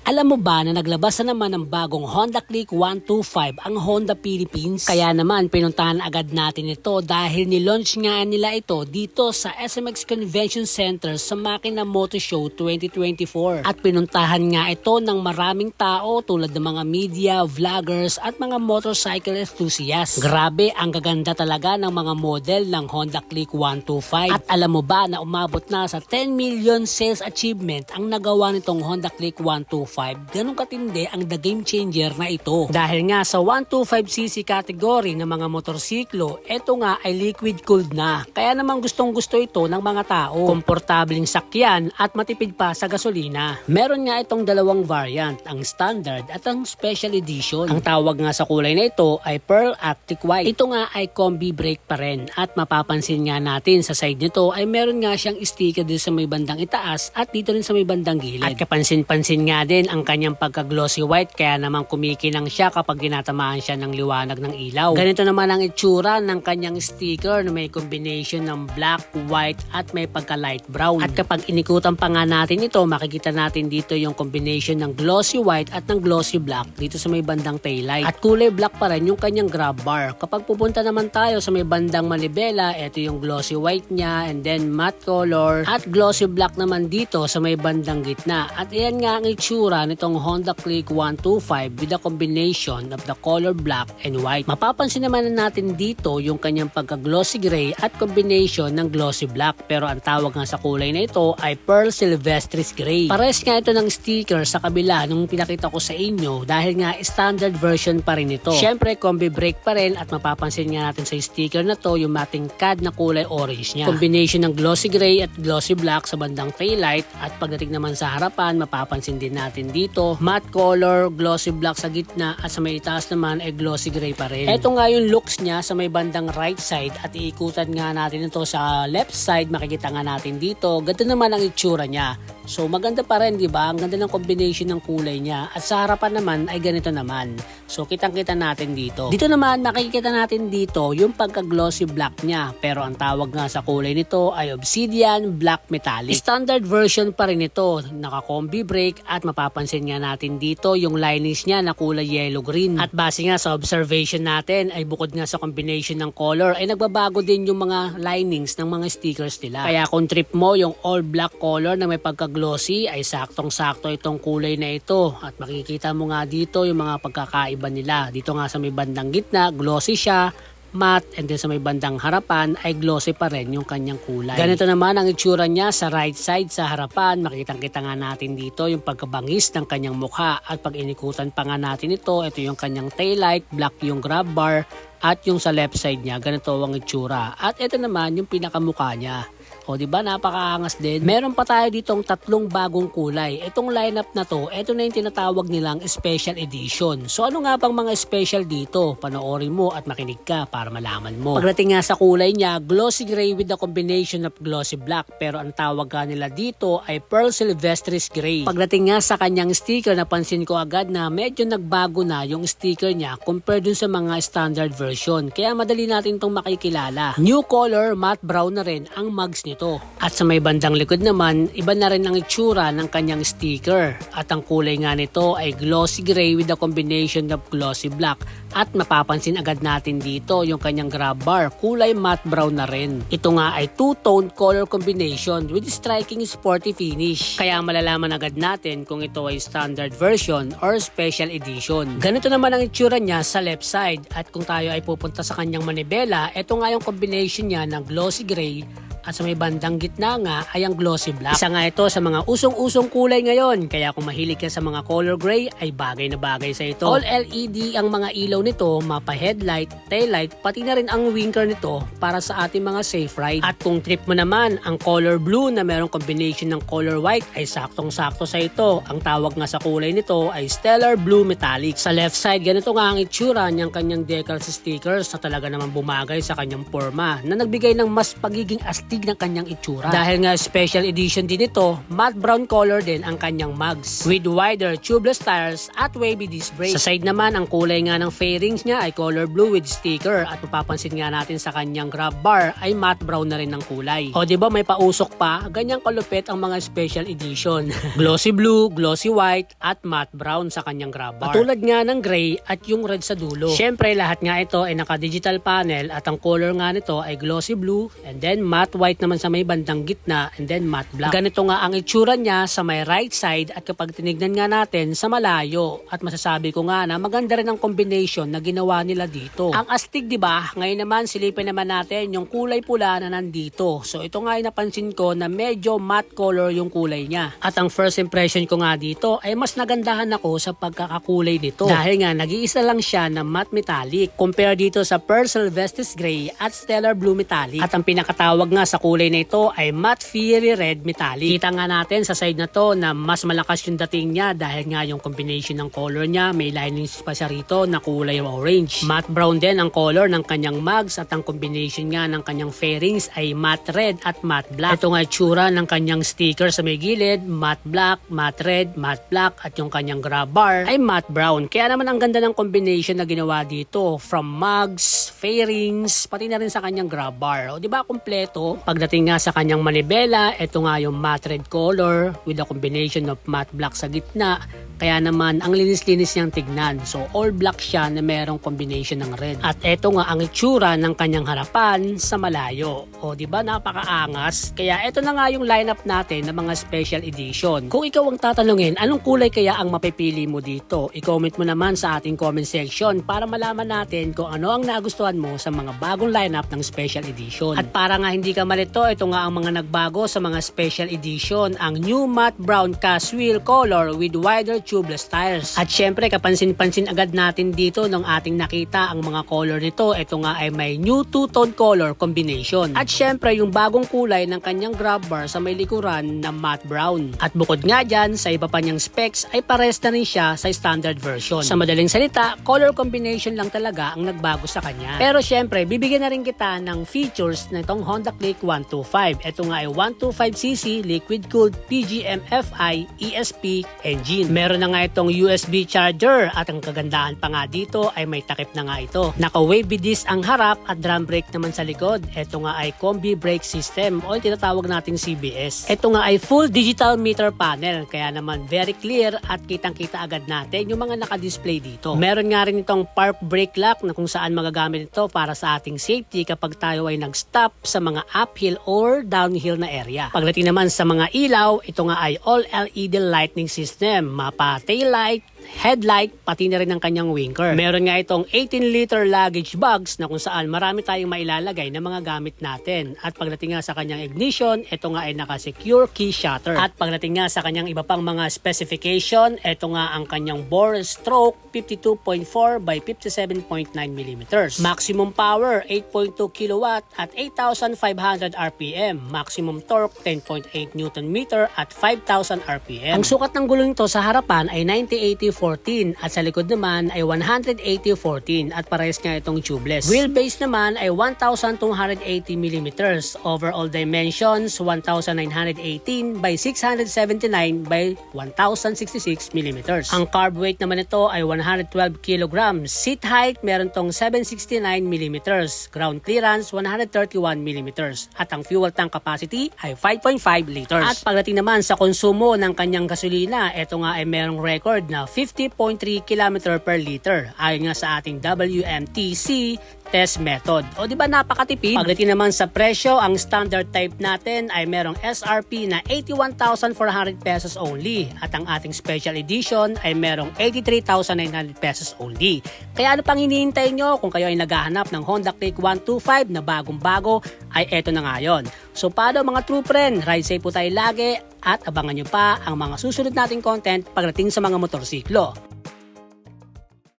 Alam mo ba na naglabas na naman ng bagong Honda Click 125 ang Honda Philippines? Kaya naman pinuntahan agad natin ito dahil nilaunch nga nila ito dito sa SMX Convention Center sa Makina Motor Show 2024. At pinuntahan nga ito ng maraming tao tulad ng mga media, vloggers at mga motorcycle enthusiasts. Grabe, ang gaganda talaga ng mga model ng Honda Click 125. At alam mo ba na umabot na sa 10 million sales achievement ang nagawa nitong Honda Click 125? Ganun katindi ang the game changer na ito. Dahil nga sa 125cc category ng mga motorsiklo, ito nga ay liquid cooled na. Kaya naman gustong gusto ito ng mga tao. Komportabling sakyan at matipid pa sa gasolina. Meron nga itong dalawang variant, ang standard at ang special edition. Ang tawag nga sa kulay na ito ay Pearl Arctic White. Ito nga ay combi brake pa rin at mapapansin nga natin sa side nito ay meron nga siyang sticker dito sa may bandang itaas at dito rin sa may bandang gilid. At kapansin-pansin nga din ang kanyang pagka-glossy white kaya naman kumikinang siya kapag ginatamaan siya ng liwanag ng ilaw. Ganito naman ang itsura ng kanyang sticker na may combination ng black, white at may pagka-light brown. At kapag inikutan pa nga natin ito, makikita natin dito yung combination ng glossy white at ng glossy black dito sa may bandang taillight. At kulay black pa rin yung kanyang grab bar. Kapag pupunta naman tayo sa may bandang manibela, ito yung glossy white niya and then matte color at glossy black naman dito sa may bandang gitna. At ayan nga ang itsura nitong Honda Click 125 with a combination of the color black and white. Mapapansin naman natin dito yung kanyang pagka-glossy gray at combination ng glossy black, pero ang tawag nga sa kulay na ito ay Pearl Silvestris Gray. Pares nga ito ng sticker sa kabila nung pinakita ko sa inyo dahil nga standard version pa rin ito. Syempre combi brake pa rin at mapapansin nga natin sa sticker na to yung mating CAD na kulay orange niya. Combination ng glossy gray at glossy black sa bandang taillight at pagdating naman sa harapan mapapansin din natin dito matte color, glossy black sa gitna at sa may itaas naman ay glossy gray pa rin. Ito nga yung looks niya sa may bandang right side at iikutan nga natin ito sa left side, makikita nga natin dito. Ganito naman ang itsura niya. So maganda pa rin, di ba? Ang ganda ng combination ng kulay niya. At sa harapan naman ay ganito naman. So kitang-kita natin dito. Dito naman makikita natin dito yung pagka-glossy black niya. Pero ang tawag nga sa kulay nito ay Obsidian Black Metallic. Standard version pa rin ito. Naka-combi brake at mapapansin nga natin dito yung linings niya na kulay yellow-green. At base nga sa observation natin ay bukod nga sa combination ng color ay nagbabago din yung mga linings ng mga stickers nila. Kaya kung trip mo yung all black color na may pagka-glossy ay saktong-sakto itong kulay na ito. At makikita mo nga dito yung mga pagkakaiba nila. Dito nga sa may bandang gitna, glossy siya, matte, and then sa may bandang harapan ay glossy pa rin yung kanyang kulay. Ganito naman ang itsura niya sa right side sa harapan. Makitang-kita nga natin dito yung pagkabangis ng kanyang mukha at pag inikutan pa nga natin ito yung kanyang taillight, black yung grab bar at yung sa left side niya, ganito ang itsura. At ito naman yung pinakamukha niya. O diba, napakaangas din. Meron pa tayo ditong tatlong bagong kulay. Itong lineup na to, ito na yung tinatawag nilang special edition. So ano nga bang mga special dito? Panoorin mo at makinig ka para malaman mo. Pagdating nga sa kulay niya, glossy gray with a combination of glossy black. Pero ang tawag nga nila dito ay Pearl Silvestris Gray. Pagdating nga sa kanyang sticker, napansin ko agad na medyo nagbago na yung sticker niya compared dun sa mga standard version. Kaya madali natin itong makikilala. New color, matte brown na rin ang mugs nito. At sa may bandang likod naman, iba na rin ang itsura ng kanyang sticker. At ang kulay nga nito ay glossy gray with a combination of glossy black. At mapapansin agad natin dito yung kanyang grab bar, kulay matte brown na rin. Ito nga ay two-tone color combination with striking sporty finish. Kaya malalaman agad natin kung ito ay standard version or special edition. Ganito naman ang itsura niya sa left side. At kung tayo ay pupunta sa kanyang manibela, ito nga yung combination niya ng glossy gray at sa may bandang gitna nga ay ang glossy black. Isa nga ito sa mga usong-usong kulay ngayon. Kaya kung mahilig ka sa mga color gray ay bagay na bagay sa ito. All LED ang mga ilaw nito, mapa headlight, taillight, pati na rin ang winker nito para sa ating mga safe ride. At kung trip mo naman ang color blue na merong combination ng color white ay saktong-sakto sa ito. Ang tawag nga sa kulay nito ay Stellar Blue Metallic. Sa left side, ganito nga ang itsura niyang kanyang decals stickers na talaga naman bumagay sa kanyang forma na nagbigay ng mas pagiging astig astig ng kanyang itsura. Dahil nga special edition din ito, matte brown color din ang kanyang mugs with wider tubeless tires at wavy disc brake. Sa side naman, ang kulay nga ng fairings niya ay color blue with sticker at mapapansin nga natin sa kanyang grab bar ay matte brown na rin ng kulay. O diba may pausok pa, ganyang kalupit ang mga special edition. Glossy blue, glossy white at matte brown sa kanyang grab bar. Tulad nga ng gray at yung red sa dulo. Syempre lahat nga ito ay naka-digital panel at ang color nga nito ay glossy blue and then matte white naman sa may bandang gitna and then matte black. Ganito nga ang itsura niya sa may right side at kapag tinignan nga natin sa malayo at masasabi ko nga na maganda rin ang combination na ginawa nila dito. Ang astig, di ba? Ngayon naman silipin naman natin yung kulay pula na nandito. So ito nga ay napansin ko na medyo matte color yung kulay niya. At ang first impression ko nga dito ay mas nagandahan ako sa pagkakakulay nito. Dahil nga nag-iisa lang siya na matte metallic compare dito sa Pearl Sylvestre Gray at Stellar Blue Metallic. At ang pinakatawag nga sa kulay na ito ay Matte Fiery Red Metallic. Kita nga natin sa side na to na mas malakas yung dating niya dahil nga yung combination ng color niya, may linings pa siya rito na kulay orange. Matte brown din ang color ng kanyang mugs at ang combination nga ng kanyang fairings ay matte red at matte black. Ito nga itsura ng kanyang sticker sa may gilid, matte black, matte red, matte black at yung kanyang grab bar ay matte brown. Kaya naman ang ganda ng combination na ginawa dito from mugs, fairings, pati na rin sa kanyang grab bar. O diba kompleto? Pagdating nga sa kanyang manibela, ito nga yung matte red color with a combination of matte black sa gitna. Kaya naman ang linis-linis niyang tignan. So all black siya na merong combination ng red. At eto nga ang itsura ng kanyang harapan sa malayo. O di ba napakaangas? Kaya eto na nga yung lineup natin ng mga special edition. Kung ikaw ang tatanungin, anong kulay kaya ang mapipili mo dito? I-comment mo naman sa ating comment section para malaman natin kung ano ang nagustuhan mo sa mga bagong lineup ng special edition. At para nga hindi ka malito, ito nga ang mga nagbago sa mga special edition. Ang new matte brown cast wheel color with wider tubeless tires. At syempre kapansin-pansin agad natin dito nung ating nakita ang mga color nito. Ito nga ay may new two-tone color combination. At syempre yung bagong kulay ng kanyang grab bar sa may likuran na matte brown. At bukod nga dyan, sa iba pa niyang specs ay pares na rin siya sa standard version. Sa madaling salita, color combination lang talaga ang nagbago sa kanya. Pero syempre, bibigyan na rin kita ng features na itong Honda Click 125. Ito nga ay 125cc liquid-cooled PGM-FI ESP engine. Meron na nga itong USB charger at ang kagandahan pa nga dito ay may takip na nga ito. Naka-wavy disc ang harap at drum brake naman sa likod. Ito nga ay combi brake system o yung tinatawag nating CBS. Ito nga ay full digital meter panel kaya naman very clear at kitang-kita agad natin yung mga naka-display dito. Meron nga rin itong park brake lock na kung saan magagamit ito para sa ating safety kapag tayo ay nag-stop sa mga uphill or downhill na area. Pagdating naman sa mga ilaw, ito nga ay all LED lighting system, mapa tail light, headlight, pati na rin ang kanyang winker. Meron nga itong 18-liter luggage bags na kung saan marami tayong mailalagay na mga gamit natin. At pagdating nga sa kanyang ignition, ito nga ay naka-secure key shutter. At pagdating nga sa kanyang iba pang mga specification, ito nga ang kanyang bore stroke 52.4 by 57.9 mm. Maximum power 8.2 kW at 8,500 RPM. Maximum torque 10.8 Nm at 5,000 RPM. Ang sukat ng gulong nito sa harapan ay 90-80-14 at sa likod naman ay 180-14 at parehas nga itong tubeless. Wheelbase naman ay 1,280 mm. Overall dimensions 1,918 by 679 by 1,066 mm. Ang carb weight naman ito ay 112 kg. Seat height meron tong 769 mm. Ground clearance 131 mm. At ang fuel tank capacity ay 5.5 liters. At pagdating naman sa konsumo ng kanyang gasolina, ito nga ay merong record na 50.3 km per liter ayon nga sa ating WMTC test method. O di ba napakatipid? Pagdating naman sa presyo, ang standard type natin ay merong SRP na 81,400 pesos only at ang ating special edition ay merong 83,900 pesos only. Kaya ano pang hinihintay nyo kung kayo ay naghahanap ng Honda Click 125 na bagong-bago ay eto na nga yun. So paano mga true friend, ride safe po tayo lagi at abangan nyo pa ang mga susunod nating content pagdating sa mga motorsiklo.